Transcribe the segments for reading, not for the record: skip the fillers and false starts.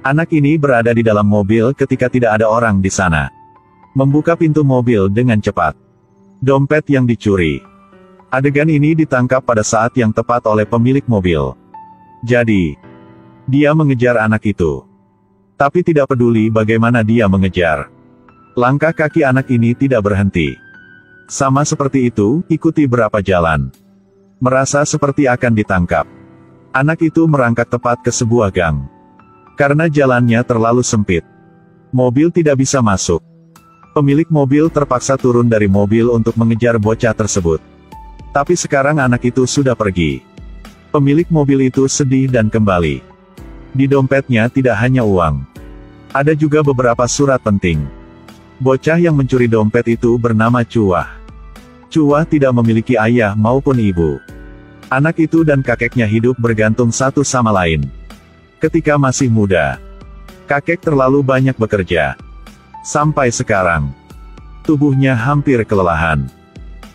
Anak ini berada di dalam mobil ketika tidak ada orang di sana. Membuka pintu mobil dengan cepat. Dompet yang dicuri. Adegan ini ditangkap pada saat yang tepat oleh pemilik mobil. Jadi, dia mengejar anak itu. Tapi tidak peduli bagaimana dia mengejar. Langkah kaki anak ini tidak berhenti. Sama seperti itu, ikuti berapa jalan. Merasa seperti akan ditangkap. Anak itu merangkak tepat ke sebuah gang. Karena jalannya terlalu sempit, mobil tidak bisa masuk. Pemilik mobil terpaksa turun dari mobil untuk mengejar bocah tersebut. Tapi sekarang anak itu sudah pergi. Pemilik mobil itu sedih dan kembali. Di dompetnya tidak hanya uang. Ada juga beberapa surat penting. Bocah yang mencuri dompet itu bernama Cuah. Cuah tidak memiliki ayah maupun ibu. Anak itu dan kakeknya hidup bergantung satu sama lain. Ketika masih muda, kakek terlalu banyak bekerja. Sampai sekarang, tubuhnya hampir kelelahan.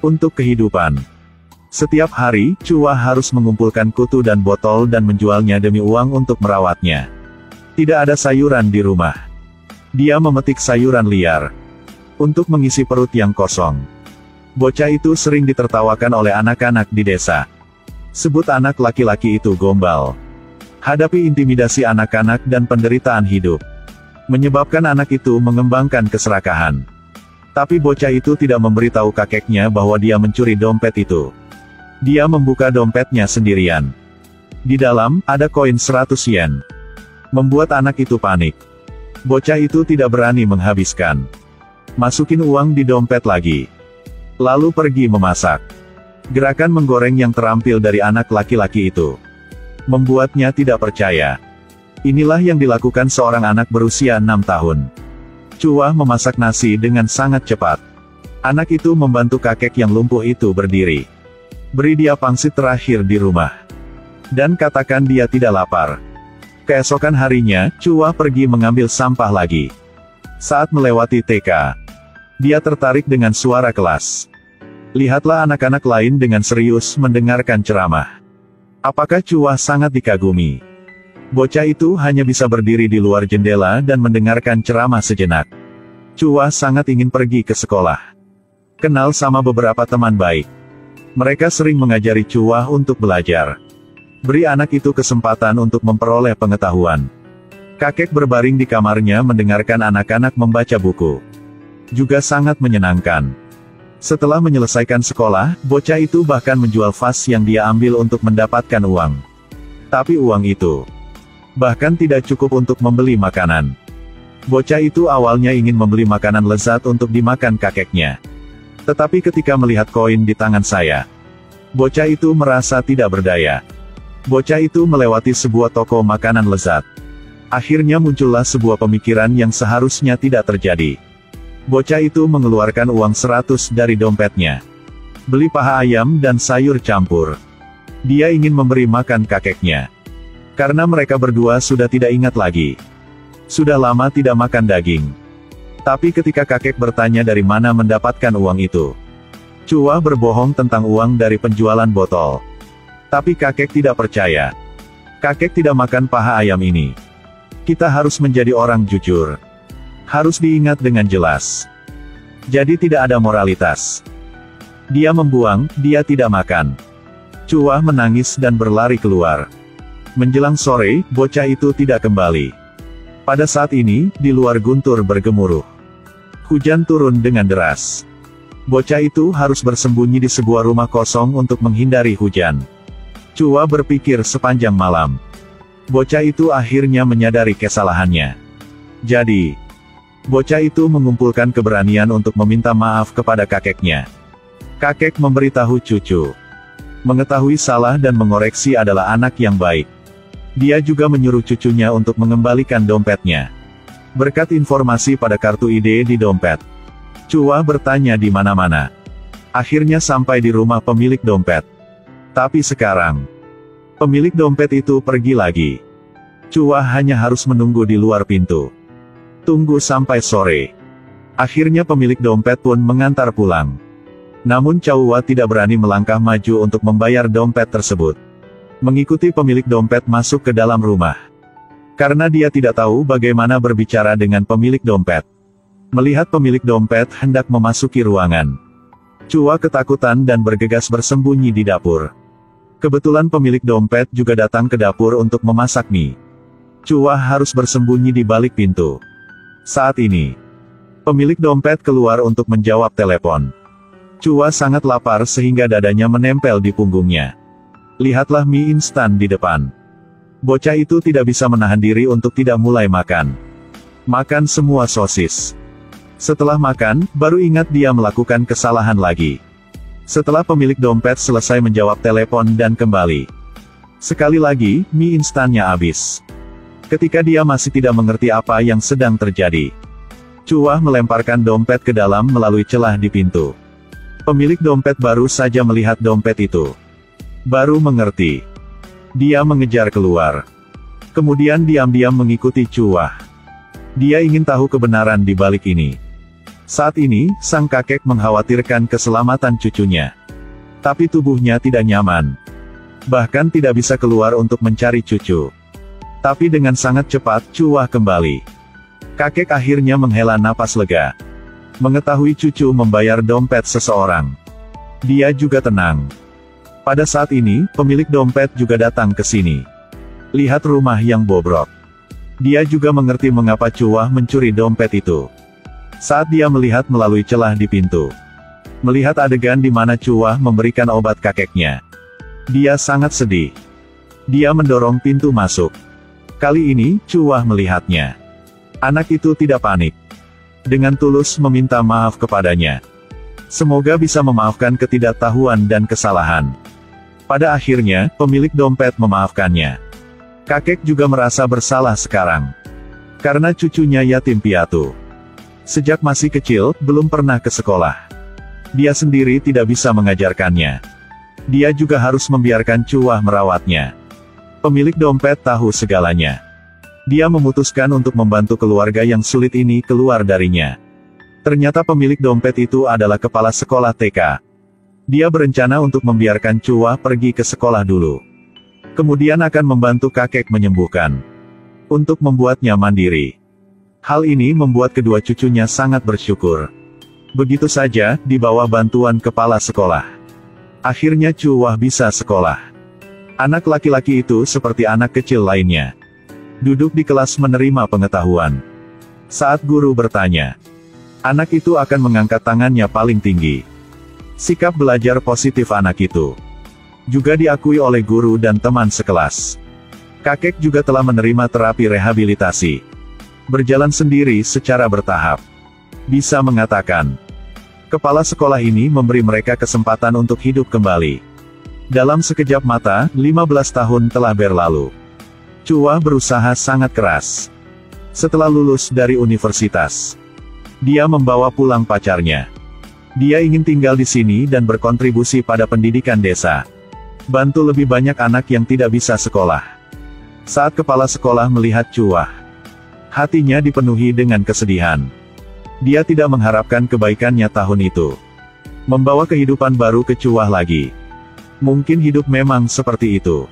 Untuk kehidupan, setiap hari, Cuah harus mengumpulkan kutu dan botol dan menjualnya demi uang untuk merawatnya. Tidak ada sayuran di rumah. Dia memetik sayuran liar untuk mengisi perut yang kosong. Bocah itu sering ditertawakan oleh anak-anak di desa. Sebut anak laki-laki itu gombal. Hadapi intimidasi anak-anak dan penderitaan hidup, menyebabkan anak itu mengembangkan keserakahan. Tapi bocah itu tidak memberitahu kakeknya bahwa dia mencuri dompet itu. Dia membuka dompetnya sendirian. Di dalam, ada koin 100 yen. Membuat anak itu panik. Bocah itu tidak berani menghabiskan. Masukin uang di dompet lagi. Lalu pergi memasak. Gerakan menggoreng yang terampil dari anak laki-laki itu membuatnya tidak percaya. Inilah yang dilakukan seorang anak berusia 6 tahun. Cuah memasak nasi dengan sangat cepat. Anak itu membantu kakek yang lumpuh itu berdiri. Beri dia pangsit terakhir di rumah. Dan katakan dia tidak lapar. Keesokan harinya, Cuah pergi mengambil sampah lagi. Saat melewati TK, dia tertarik dengan suara kelas. Lihatlah anak-anak lain dengan serius mendengarkan ceramah. Apakah Cuah sangat dikagumi? Bocah itu hanya bisa berdiri di luar jendela dan mendengarkan ceramah sejenak. Cuah sangat ingin pergi ke sekolah. Kenal sama beberapa teman baik. Mereka sering mengajari Cuah untuk belajar. Beri anak itu kesempatan untuk memperoleh pengetahuan. Kakek berbaring di kamarnya mendengarkan anak-anak membaca buku. Juga sangat menyenangkan. Setelah menyelesaikan sekolah, bocah itu bahkan menjual vas yang dia ambil untuk mendapatkan uang. Tapi uang itu bahkan tidak cukup untuk membeli makanan. Bocah itu awalnya ingin membeli makanan lezat untuk dimakan kakeknya. Tetapi ketika melihat koin di tangan saya, bocah itu merasa tidak berdaya. Bocah itu melewati sebuah toko makanan lezat. Akhirnya muncullah sebuah pemikiran yang seharusnya tidak terjadi. Bocah itu mengeluarkan uang 100 dari dompetnya. Beli paha ayam dan sayur campur. Dia ingin memberi makan kakeknya. Karena mereka berdua sudah tidak ingat lagi. Sudah lama tidak makan daging. Tapi ketika kakek bertanya dari mana mendapatkan uang itu, Cuah berbohong tentang uang dari penjualan botol. Tapi kakek tidak percaya. Kakek tidak makan paha ayam ini. Kita harus menjadi orang jujur. Harus diingat dengan jelas. Jadi tidak ada moralitas. Dia membuang, dia tidak makan. Cuah menangis dan berlari keluar. Menjelang sore, bocah itu tidak kembali. Pada saat ini, di luar guntur bergemuruh. Hujan turun dengan deras. Bocah itu harus bersembunyi di sebuah rumah kosong untuk menghindari hujan. Cuah berpikir sepanjang malam. Bocah itu akhirnya menyadari kesalahannya. Jadi, bocah itu mengumpulkan keberanian untuk meminta maaf kepada kakeknya. Kakek memberitahu cucu. Mengetahui salah dan mengoreksi adalah anak yang baik. Dia juga menyuruh cucunya untuk mengembalikan dompetnya. Berkat informasi pada kartu ID di dompet, Cuah bertanya di mana-mana. Akhirnya sampai di rumah pemilik dompet. Tapi sekarang, pemilik dompet itu pergi lagi. Cuah hanya harus menunggu di luar pintu. Tunggu sampai sore. Akhirnya pemilik dompet pun mengantar pulang. Namun Cuah tidak berani melangkah maju untuk membayar dompet tersebut. Mengikuti pemilik dompet masuk ke dalam rumah. Karena dia tidak tahu bagaimana berbicara dengan pemilik dompet. Melihat pemilik dompet hendak memasuki ruangan, Chua ketakutan dan bergegas bersembunyi di dapur. Kebetulan pemilik dompet juga datang ke dapur untuk memasak mie. Chua harus bersembunyi di balik pintu. Saat ini, pemilik dompet keluar untuk menjawab telepon. Chua sangat lapar sehingga dadanya menempel di punggungnya. Lihatlah mie instan di depan. Bocah itu tidak bisa menahan diri untuk tidak mulai makan. Makan semua sosis. Setelah makan, baru ingat dia melakukan kesalahan lagi. Setelah pemilik dompet selesai menjawab telepon dan kembali. Sekali lagi, mie instannya habis. Ketika dia masih tidak mengerti apa yang sedang terjadi, Chua melemparkan dompet ke dalam melalui celah di pintu. Pemilik dompet baru saja melihat dompet itu. Baru mengerti. Dia mengejar keluar. Kemudian diam-diam mengikuti Chua. Dia ingin tahu kebenaran di balik ini. Saat ini, sang kakek mengkhawatirkan keselamatan cucunya. Tapi tubuhnya tidak nyaman. Bahkan tidak bisa keluar untuk mencari cucu. Tapi dengan sangat cepat, Chua kembali. Kakek akhirnya menghela napas lega. Mengetahui cucu membayar dompet seseorang. Dia juga tenang. Pada saat ini, pemilik dompet juga datang ke sini. Lihat rumah yang bobrok. Dia juga mengerti mengapa Chua mencuri dompet itu. Saat dia melihat melalui celah di pintu, melihat adegan di mana Chua memberikan obat kakeknya, dia sangat sedih. Dia mendorong pintu masuk. Kali ini, Chua melihatnya. Anak itu tidak panik. Dengan tulus meminta maaf kepadanya. Semoga bisa memaafkan ketidaktahuan dan kesalahan. Pada akhirnya, pemilik dompet memaafkannya. Kakek juga merasa bersalah sekarang. Karena cucunya yatim piatu. Sejak masih kecil, belum pernah ke sekolah. Dia sendiri tidak bisa mengajarkannya. Dia juga harus membiarkan Chua merawatnya. Pemilik dompet tahu segalanya. Dia memutuskan untuk membantu keluarga yang sulit ini keluar darinya. Ternyata pemilik dompet itu adalah kepala sekolah TK. Dia berencana untuk membiarkan Chua pergi ke sekolah dulu. Kemudian akan membantu kakek menyembuhkan. Untuk membuatnya mandiri. Hal ini membuat kedua cucunya sangat bersyukur. Begitu saja, di bawah bantuan kepala sekolah. Akhirnya Chua bisa sekolah. Anak laki-laki itu seperti anak kecil lainnya. Duduk di kelas menerima pengetahuan. Saat guru bertanya, anak itu akan mengangkat tangannya paling tinggi. Sikap belajar positif anak itu juga diakui oleh guru dan teman sekelas. Kakek juga telah menerima terapi rehabilitasi. Berjalan sendiri secara bertahap. Bisa mengatakan, kepala sekolah ini memberi mereka kesempatan untuk hidup kembali. Dalam sekejap mata, 15 tahun telah berlalu. Chua berusaha sangat keras. Setelah lulus dari universitas, dia membawa pulang pacarnya. Dia ingin tinggal di sini dan berkontribusi pada pendidikan desa. Bantu lebih banyak anak yang tidak bisa sekolah. Saat kepala sekolah melihat Chua, hatinya dipenuhi dengan kesedihan. Dia tidak mengharapkan kebaikannya tahun itu. Membawa kehidupan baru ke Chua lagi. Mungkin hidup memang seperti itu.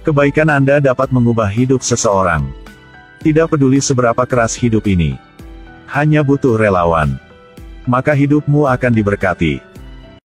Kebaikan Anda dapat mengubah hidup seseorang. Tidak peduli seberapa keras hidup ini. Hanya butuh relawan. Maka hidupmu akan diberkati.